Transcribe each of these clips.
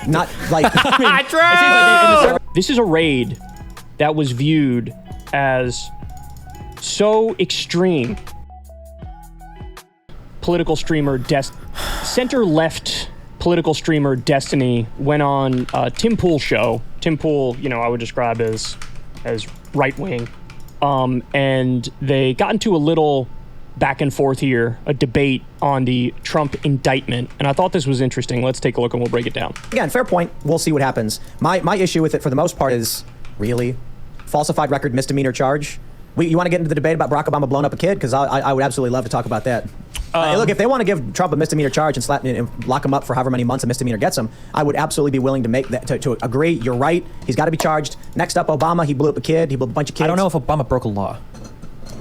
Not like... This is a raid that was viewed as so extreme. Political streamer, center-left political streamer Destiny went on Tim Pool's show. Tim Pool, I would describe as right-wing. And they got into a little back and forth here, a debate on the Trump indictment. And I thought this was interesting. Let's take a look and we'll break it down. Again, fair point. We'll see what happens. My issue with it for the most part is, really? Falsified record misdemeanor charge? You want to get into the debate about Barack Obama blowing up a kid? Because I would absolutely love to talk about that. Look, if they want to give Trump a misdemeanor charge and lock him up for however many months a misdemeanor gets him, I would absolutely be willing to make that to agree. You're right. He's got to be charged. Next up, Obama. He blew up a kid. He blew up a bunch of kids. I don't know if Obama broke a law.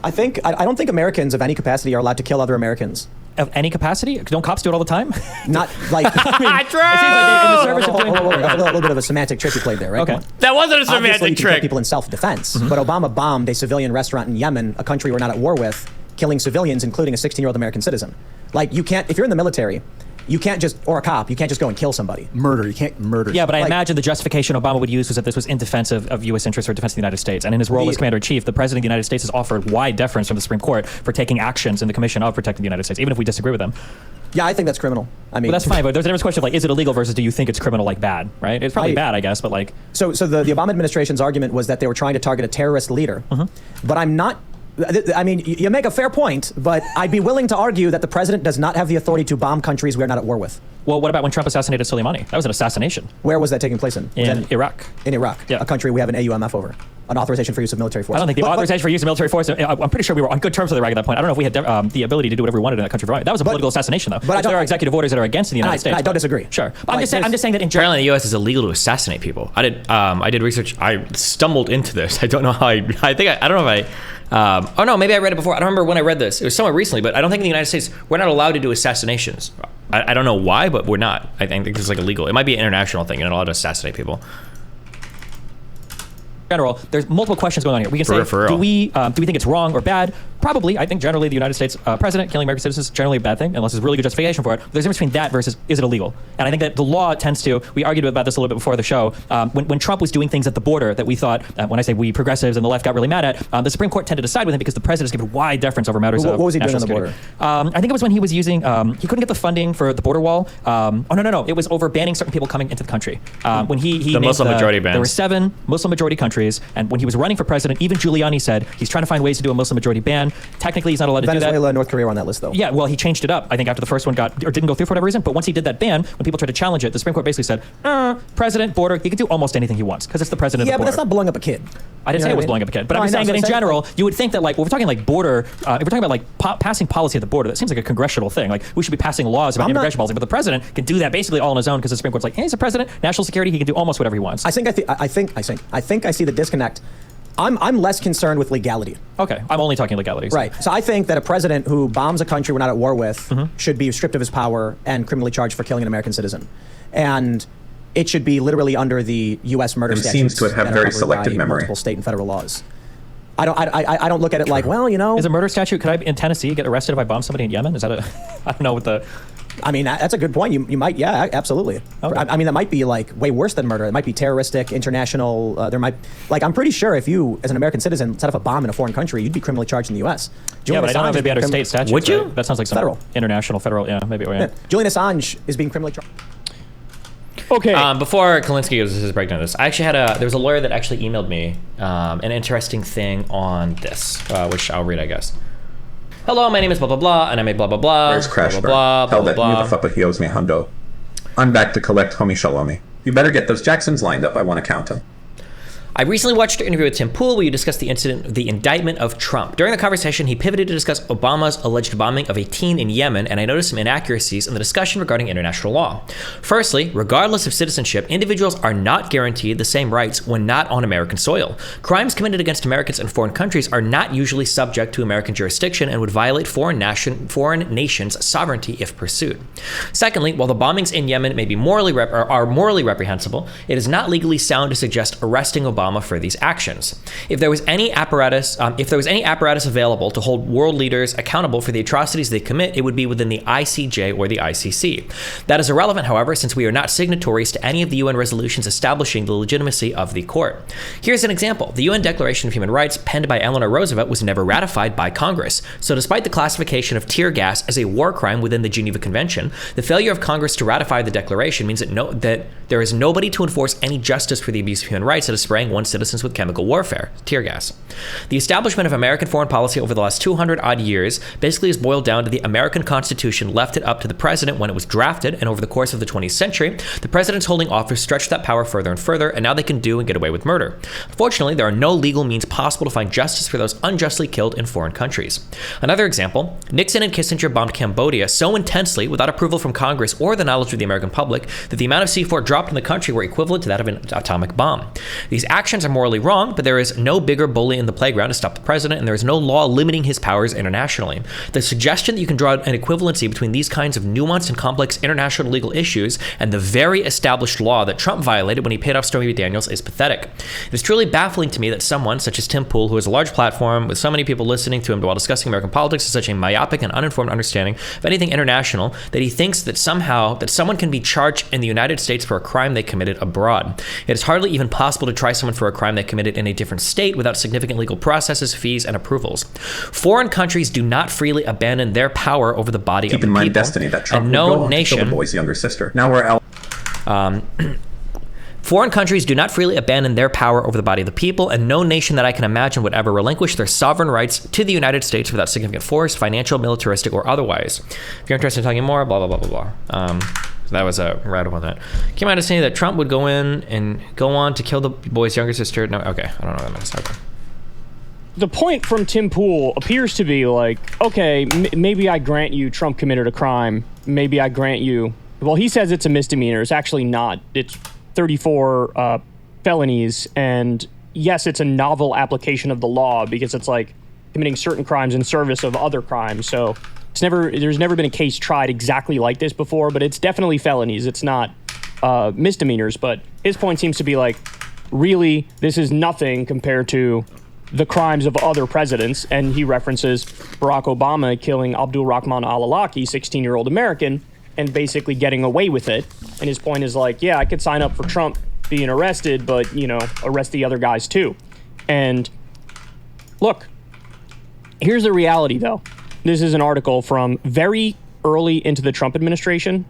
I don't think Americans of any capacity are allowed to kill other Americans. Of any capacity? Don't cops do it all the time? Not like... It seems like they're in the service of doing... A little bit of a semantic trick you played there, right? Okay. That wasn't a semantic Obviously, you can trick. kill people in self-defense, but Obama bombed a civilian restaurant in Yemen, a country we're not at war with, killing civilians, including a 16-year-old American citizen. Like, you can't... If you're in the military... You can't just, or a cop, you can't just go and kill somebody. Murder, you can't murder. Yeah, but I imagine the justification Obama would use was that this was in defense of U.S. interests or defense of the United States. And in his role as Commander-in-Chief, the President of the United States has offered wide deference from the Supreme Court for taking actions in the Commission of protecting the United States, even if we disagree with them. Yeah, I think that's criminal. I mean, well, that's fine, but there's a different question of like, is it illegal versus do you think it's criminal, like bad, right? It's probably bad, I guess, but like... So the Obama administration's argument was that they were trying to target a terrorist leader. But I'm not... I mean, you make a fair point, but I'd be willing to argue that the president does not have the authority to bomb countries we are not at war with. Well, what about when Trump assassinated Soleimani? That was an assassination. Where was that taking place in? In Iraq. In Iraq, yeah. A country we have an AUMF over. An authorization for use of military force. I don't think the authorization for use of military force, I'm pretty sure we were on good terms with Iraq at that point. I don't know if we had the ability to do whatever we wanted in that country. That was a political assassination, though. But there are executive orders that are against the United States. I don't disagree. Sure. But I'm just saying that in Apparently in the U.S. it's illegal to assassinate people. I did research. I stumbled into this. I don't know how I don't know if oh no, maybe I read it before. I don't remember when I read this. It was somewhere recently, but I don't think in the United States we're not allowed to do assassinations. I don't know why, but we're not. I think it's like illegal. It might be an international thing. You're not allowed to assassinate people. General, there's multiple questions going on here. We can say, do we think it's wrong or bad? Probably. I think generally the United States president killing American citizens is generally a bad thing, unless there's really good justification for it. There's a difference between that versus is it illegal? And I think that the law tends to, we argued about this a little bit before the show, when Trump was doing things at the border that we thought, when I say we progressives and the left got really mad at, the Supreme Court tended to side with him because the president has given wide deference over matters of what was he doing on the security. border? I think it was when he was using, he couldn't get the funding for the border wall. No. It was over banning certain people coming into the country. When he the Muslim majority bans. There were 7 Muslim majority countries, and when he was running for president, even Giuliani said he's trying to find ways to do a Muslim majority ban. Technically, he's not allowed to do that. Venezuela, North Korea were on that list, though. Yeah, well, he changed it up, I think, after the first one didn't go through for whatever reason. But once he did that ban, when people tried to challenge it, the Supreme Court basically said, president, border, he can do almost anything he wants because it's the president of the border. Yeah, but that's not blowing up a kid. I didn't say it was blowing up a kid, but I'm just saying that in general, you would think that like, when we're talking like border, if we're talking about like passing policy at the border, that seems like a congressional thing. Like we should be passing laws about immigration policy, but the president can do that basically all on his own because the Supreme Court's like, hey, he's a president, national security, he can do almost whatever he wants. I think I see the disconnect. I'm less concerned with legality. Okay, I'm only talking legalities. Right. So I think that a president who bombs a country we're not at war with should be stripped of his power and criminally charged for killing an American citizen. And it should be literally under the U.S. murder statutes. It seems to have very selective memory. Multiple state and federal laws. I don't look at it like, well, you know. Is a murder statute, could I, in Tennessee, get arrested if I bomb somebody in Yemen? Is that a, I don't know what the... I mean, that's a good point. You might, yeah, absolutely. Okay. I mean, that might be like way worse than murder. It might be terroristic, international. There might, like, I'm pretty sure if you, as an American citizen, set off a bomb in a foreign country, you'd be criminally charged in the U.S. Yeah, but I don't know if it'd be under state statutes. Would you? Right? That sounds like some federal, yeah, maybe. Yeah. Julian Assange is being criminally charged. Okay. Before Kulinski gives his breakdown of this, I actually had there was a lawyer that actually emailed me an interesting thing on this, which I'll read, I guess. Hello, my name is blah blah blah, and I made blah blah blah. Where's Crash? Blah blah Tell blah that blah. motherfucker he owes me a hundo. I'm back to collect homie shalomi. You better get those Jacksons lined up. I want to count them. I recently watched an interview with Tim Pool where you discussed the indictment of Trump. During the conversation, he pivoted to discuss Obama's alleged bombing of a teen in Yemen, and I noticed some inaccuracies in the discussion regarding international law. Firstly, regardless of citizenship, individuals are not guaranteed the same rights when not on American soil. Crimes committed against Americans in foreign countries are not usually subject to American jurisdiction and would violate foreign nations' sovereignty if pursued. Secondly, while the bombings in Yemen may be morally reprehensible, it is not legally sound to suggest arresting Obama Obama for these actions. If there was any apparatus available to hold world leaders accountable for the atrocities they commit, it would be within the ICJ or the ICC. That is irrelevant, however, since we are not signatories to any of the UN resolutions establishing the legitimacy of the court. Here's an example. The UN Declaration of Human Rights, penned by Eleanor Roosevelt, was never ratified by Congress. So despite the classification of tear gas as a war crime within the Geneva Convention, the failure of Congress to ratify the declaration means that there is nobody to enforce any justice for the abuse of human rights that is spraying one's citizens with chemical warfare, tear gas. The establishment of American foreign policy over the last 200-odd years basically is boiled down to the American Constitution left it up to the president when it was drafted, and over the course of the 20th century, the presidents holding office stretched that power further and further, and now they can do and get away with murder. Unfortunately, there are no legal means possible to find justice for those unjustly killed in foreign countries. Another example, Nixon and Kissinger bombed Cambodia so intensely without approval from Congress or the knowledge of the American public that the amount of C4 dropped in the country were equivalent to that of an atomic bomb. These actions are morally wrong, but there is no bigger bully in the playground to stop the president, and there is no law limiting his powers internationally. The suggestion that you can draw an equivalency between these kinds of nuanced and complex international legal issues and the very established law that Trump violated when he paid off Stormy Daniels is pathetic. It is truly baffling to me that someone such as Tim Pool, who has a large platform with so many people listening to him while discussing American politics, has such a myopic and uninformed understanding of anything international that he thinks that somehow that someone can be charged in the United States for a crime they committed abroad. It is hardly even possible to try someone for a crime they committed in a different state without significant legal processes, fees, and approvals. Foreign countries do not freely abandon their power over the body of the people. Keep in mind destiny that Trump and would no go on nation to kill the boy's younger sister. Now we're Foreign countries do not freely abandon their power over the body of the people, and no nation that I can imagine would ever relinquish their sovereign rights to the United States without significant force, financial, militaristic, or otherwise. If you're interested in talking more, blah, blah, blah, blah, blah. So that was a write-up on that. Came out to say that Trump would go in and go on to kill the boy's younger sister. No, okay, I don't know what that means. Okay. The point from Tim Pool appears to be like, okay, maybe I grant you Trump committed a crime. Maybe I grant you... Well, he says it's a misdemeanor. It's actually not. It's 34 felonies, and yes, it's a novel application of the law because it's like committing certain crimes in service of other crimes. So there's never been a case tried exactly like this before, but it's definitely felonies. It's not misdemeanors. But his point seems to be like, really, this is nothing compared to the crimes of other presidents. And he references Barack Obama killing Abdul Rahman al-Awlaki, 16-year-old American, and basically getting away with it. And his point is like, yeah, I could sign up for Trump being arrested, but, arrest the other guys too. And look, here's the reality though. This is an article from very early into the Trump administration.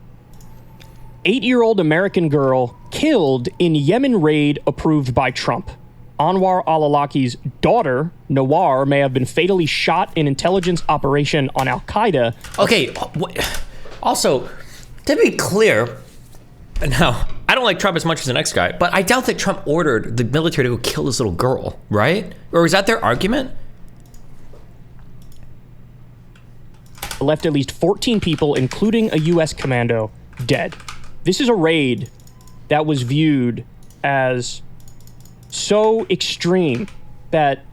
8-year-old American girl killed in Yemen raid approved by Trump. Anwar al-Awlaki's daughter, Nawar, may have been fatally shot in intelligence operation on Al-Qaeda. Okay, also, to be clear, now, I don't like Trump as much as the next guy, but I doubt that Trump ordered the military to go kill this little girl, right? Or is that their argument? Left at least 14 people, including a U.S. commando, dead. This is a raid that was viewed as so extreme that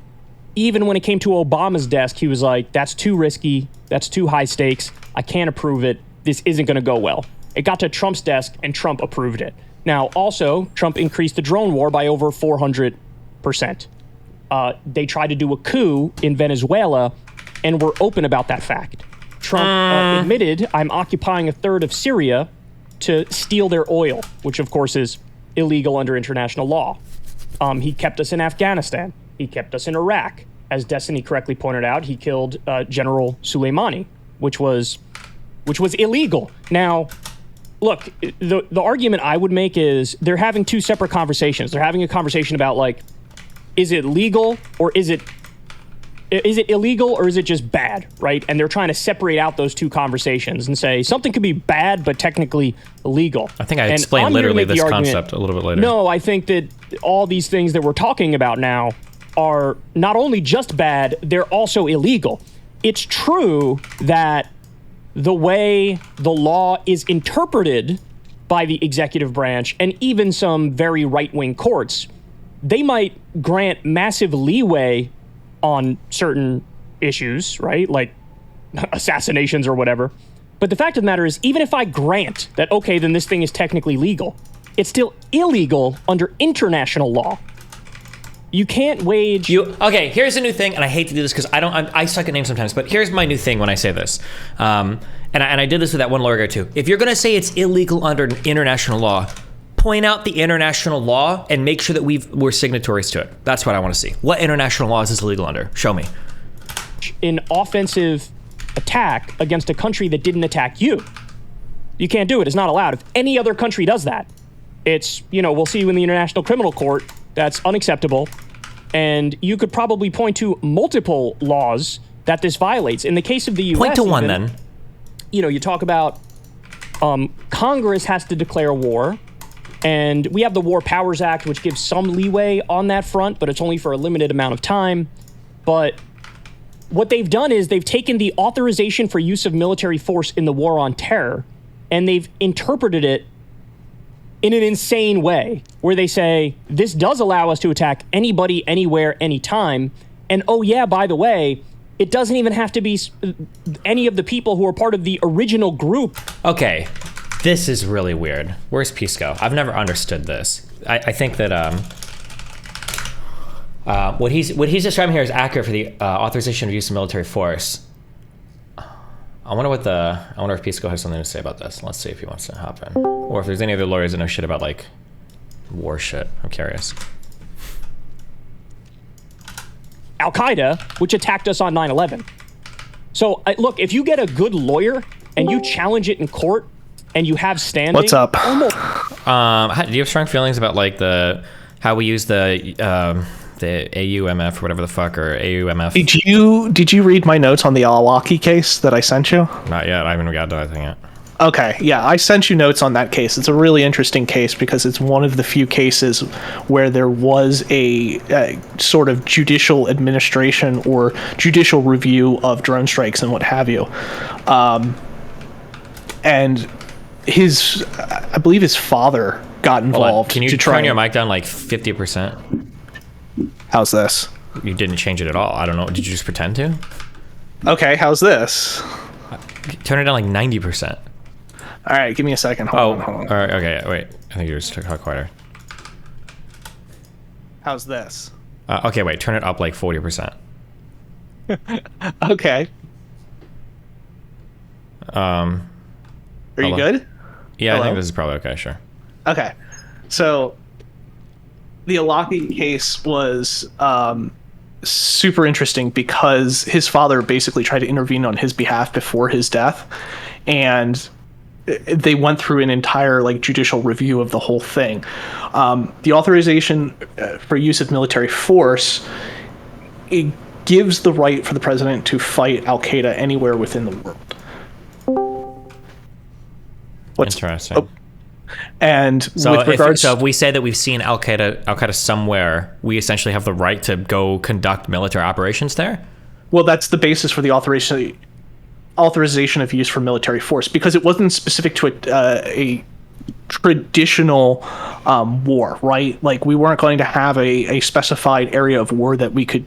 even when it came to Obama's desk, he was like, that's too risky, that's too high stakes, I can't approve it, this isn't going to go well. It got to Trump's desk, and Trump approved it. Now, also, Trump increased the drone war by over 400%. They tried to do a coup in Venezuela, and were open about that fact. Trump admitted, I'm occupying a third of Syria to steal their oil, which, of course, is illegal under international law. He kept us in Afghanistan. He kept us in Iraq. As Destiny correctly pointed out, he killed General Soleimani, which was illegal. Now, look, the argument I would make is they're having two separate conversations. They're having a conversation about, like, is it legal or is it illegal or is it just bad, right? And they're trying to separate out those two conversations and say something could be bad but technically illegal. I think I explained literally this concept a little bit later. No, I think that all these things that we're talking about now are not only just bad, they're also illegal. It's true that the way the law is interpreted by the executive branch and even some very right-wing courts, they might grant massive leeway on certain issues, right? Like assassinations or whatever. But the fact of the matter is, even if I grant that, okay, then this thing is technically legal, it's still illegal under international law. You can't wage. Okay, here's a new thing, and I hate to do this because I suck at names sometimes, but here's my new thing when I say this. And I did this with that one lawyer guy too. If you're going to say it's illegal under international law, point out the international law and make sure that we're signatories to it. That's what I want to see. What international law is this illegal under? Show me. An offensive attack against a country that didn't attack you. You can't do it. It's not allowed. If any other country does that, it's, we'll see you in the International Criminal Court. That's unacceptable. And you could probably point to multiple laws that this violates. In the case of the U.S. Point to one, then. You talk about Congress has to declare war. And we have the War Powers Act, which gives some leeway on that front, but it's only for a limited amount of time. But what they've done is they've taken the authorization for use of military force in the war on terror, and they've interpreted it in an insane way, where they say, this does allow us to attack anybody, anywhere, anytime. And oh yeah, by the way, it doesn't even have to be any of the people who are part of the original group. Okay, this is really weird. Where's Pisco? I've never understood this. I think that what he's describing here is accurate for the authorization of use of military force. I wonder if Pisco has something to say about this. Let's see if he wants to hop in. Or if there's any other lawyers that know shit about, like, war shit. I'm curious. Al-Qaeda, which attacked us on 9/11. So, look, if you get a good lawyer and you challenge it in court and you have standing... What's up? Do you have strong feelings about, like, how we use the AUMF or whatever the fuck, or AUMF? Did you read my notes on the Al-Awlaki case that I sent you? Not yet. I haven't got to that thing yet. Okay, yeah, I sent you notes on that case. It's a really interesting case because it's one of the few cases where there was a sort of judicial administration or judicial review of drone strikes and what have you. And I believe his father got involved. Can you turn your mic down like 50%? How's this? You didn't change it at all. I don't know. Did you just pretend to? Okay, how's this? Turn it down like 90%. All right, give me a second. Hold on. All right, okay, wait. I think you just talk quieter. How's this? Okay, wait. Turn it up like 40%. Okay. Are you good? Yeah, Hello? I think this is probably okay. Sure. Okay, so the Alaki case was super interesting because his father basically tried to intervene on his behalf before his death, and they went through an entire judicial review of the whole thing. The authorization for use of military force, it gives the right for the president to fight Al-Qaeda anywhere within the world. Interesting. And so with regards, if we say that we've seen Al-Qaeda somewhere, we essentially have the right to go conduct military operations there? Well, that's the basis for the authorization of use for military force, because it wasn't specific to a traditional war, right? Like, we weren't going to have a specified area of war that we could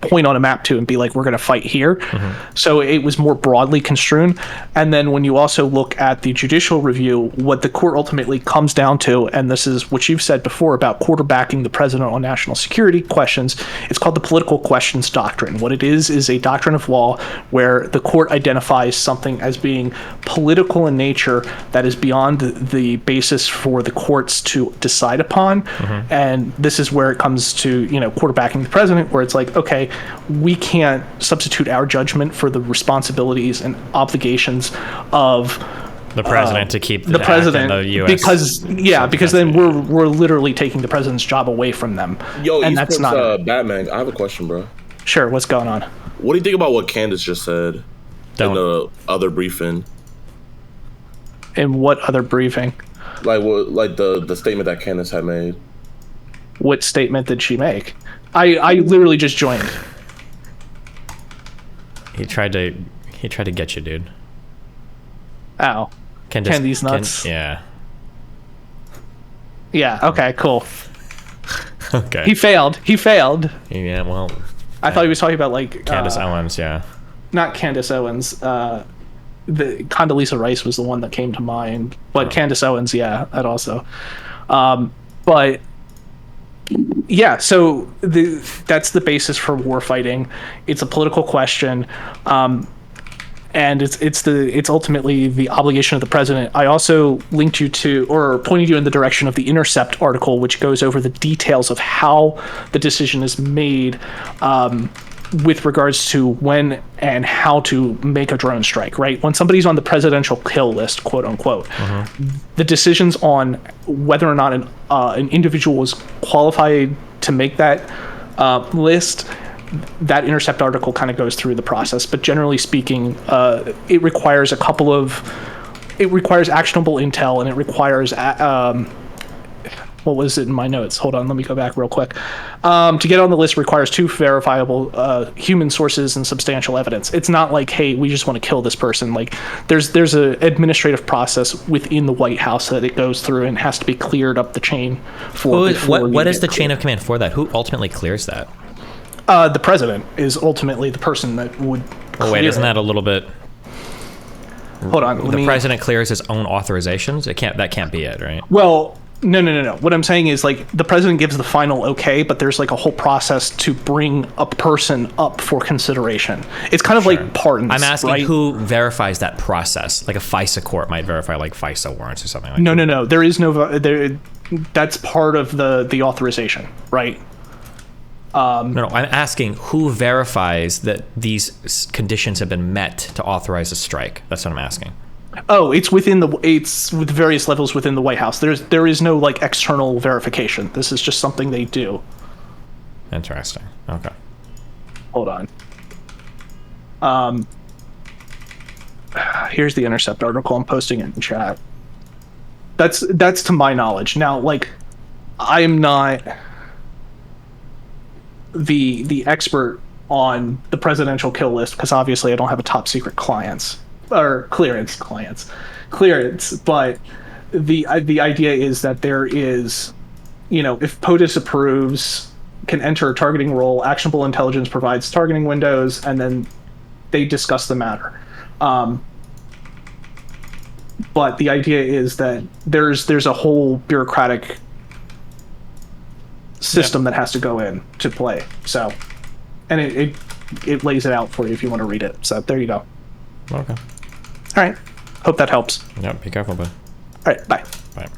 point on a map to and be like, we're going to fight here. Mm-hmm. So it was more broadly construed. And then when you also look at the judicial review, what the court ultimately comes down to, and this is what you've said before about quarterbacking the president on national security questions, it's called the political questions doctrine. What it is a doctrine of law where the court identifies something as being political in nature that is beyond the basis for the courts to decide upon. Mm-hmm. And this is where it comes to, quarterbacking the president, where it's like, okay, we can't substitute our judgment for the responsibilities and obligations of the president to keep the president and the US because then we're literally taking the president's job away from them. Yo, and that's not Batman. I have a question, bro. Sure, what's going on? What do you think about what Candace just said in the other briefing? In what other briefing? Like the statement that Candace had made. What statement did she make? I literally just joined. He tried to get you, dude. Ow. Candy's nuts. Yeah. Yeah, okay, cool. Okay. He failed. Yeah, well. I thought he was talking about Candace Owens, yeah. Not Candace Owens. The Condoleezza Rice was the one that came to mind. But Candace Owens, yeah, that also. But Yeah, so that's the basis for war fighting. It's a political question, and it's ultimately the obligation of the president. I also linked you to, or pointed you in the direction of the Intercept article, which goes over the details of how the decision is made with regards to when and how to make a drone strike, right? When somebody's on the presidential kill list, quote unquote, the decisions on whether or not an individual was qualified to make that list, that Intercept article kind of goes through the process. But generally speaking, it requires actionable intel, and it requires what was it in my notes? Hold on, let me go back real quick. To get on the list requires 2 verifiable human sources and substantial evidence. It's not like, hey, we just want to kill this person. Like, there's an administrative process within the White House that it goes through and has to be cleared up the chain for. What is the chain of command for that? Who ultimately clears that? The president is ultimately the person that would. Oh wait, isn't that a little bit? Hold on. The president clears his own authorizations. That can't be it, right? Well. No. What I'm saying is, like, the president gives the final okay, but there's like a whole process to bring a person up for consideration. It's kind of like pardons. I'm asking, right? who verifies that process? Like a FISA court might verify like FISA warrants or something like that. No. There is no there. That's part of the authorization, right? No, I'm asking who verifies that these conditions have been met to authorize a strike. That's what I'm asking. Oh, it's with various levels within the White House. There is no like external verification. This is just something they do. Interesting. Okay. Hold on. Here's the Intercept article. I'm posting it in chat. That's to my knowledge. Now, like, I am not the expert on the presidential kill list because obviously I don't have a top secret clearance, but the idea is that there is, if POTUS approves, can enter a targeting role, actionable intelligence provides targeting windows, and then they discuss the matter. But the idea is that there's a whole bureaucratic system that has to go in to play. So, and it lays it out for you if you want to read it. So there you go. Okay. All right. Hope that helps. Yeah. Be careful, bud. All right. Bye. Bye.